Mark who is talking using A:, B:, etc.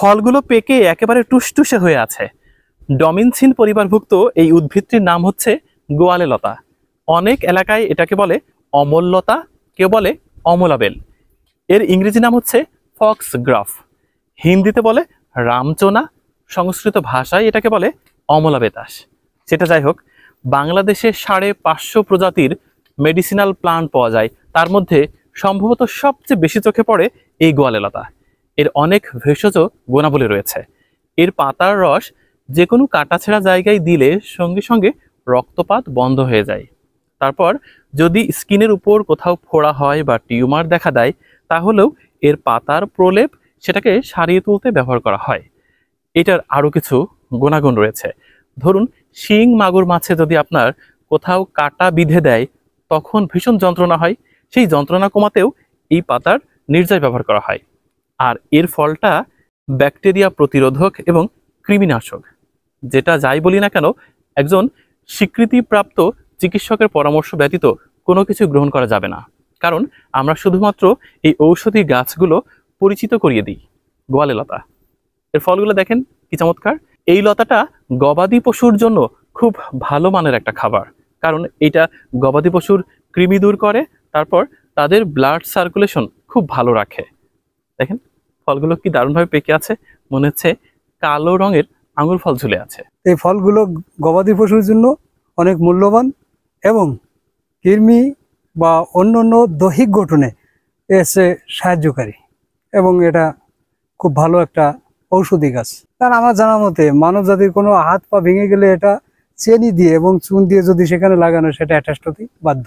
A: ফলগুলো পেকে একেবারে টুসটুসে হয়ে আছে। ডমিনসিন পরিবারভুক্ত এই উদ্ভিদটির নাম হচ্ছে গোয়ালে লতা। অনেক এলাকায় এটাকে বলে অমললতা, কেউ বলে অমলাবেল। এর ইংরেজি নাম হচ্ছে ফক্স গ্রাফ, হিন্দিতে বলে রামচোনা, সংস্কৃত ভাষায় এটাকে বলে অমলা বেতাস। সেটা যাই হোক, বাংলাদেশে 550 প্রজাতির মেডিসিনাল প্লান্ট পাওয়া যায়। তার মধ্যে সম্ভবত সবচেয়ে বেশি চোখে পড়ে এই গোয়ালে লতা। এর অনেক ভেষজ গুণাবলী রয়েছে। এর পাতার রস যে কোনো কাটাছেঁড়া জায়গায় দিলে সঙ্গে সঙ্গে রক্তপাত বন্ধ হয়ে যায়। তারপর যদি স্কিনের উপর কোথাও ফোড়া হয় বা টিউমার দেখা দেয়, তাহলেও এর পাতার প্রলেপ সেটাকে সারিয়ে তুলতে ব্যবহার করা হয়। এটার আরও কিছু গুণাগুণ রয়েছে। ধরুন, শিং মাগুর মাছে যদি আপনার কোথাও কাটা বিঁধে দেয়, তখন ভীষণ যন্ত্রণা হয়। সেই যন্ত্রণা কমাতেও এই পাতার নির্যাস ব্যবহার করা হয়। আর এর ফলটা ব্যাকটেরিয়া প্রতিরোধক এবং কৃমিনাশক। যেটা যাই বলি না কেন, একজন স্বীকৃতিপ্রাপ্ত চিকিৎসকের পরামর্শ ব্যতীত কোনো কিছু গ্রহণ করা যাবে না। কারণ আমরা শুধুমাত্র এই ঔষধি গাছগুলো পরিচিত করিয়ে দিই। গোয়ালে লতা, এর ফলগুলো দেখেন কি চমৎকার। এই লতাটা গবাদি পশুর জন্য খুব ভালো মানের একটা খাবার, কারণ এটা গবাদি পশুর কৃমি দূর করে, তারপর তাদের ব্লাড সার্কুলেশন খুব ভালো রাখে। দেখেন ফলগুলো কি দারুণভাবে পেকে আছে, মনে হচ্ছে কালো রঙের আঙুর ফল ঝুলে আছে।
B: এই ফলগুলো গবাদি পশুর জন্য অনেক মূল্যবান এবং কৃমি বা অন্যান্য দৈহিক গঠনে এসে সাহায্যকারী, এবং এটা খুব ভালো একটা ঔষধি গাছ। কারণ আমার জানা মতে মানব জাতির কোনো হাত পা ভেঙে গেলে এটা চেনি দিয়ে এবং চুন দিয়ে যদি সেখানে লাগানো, সেটা অ্যাটাস্ট হতেই বাধ্য।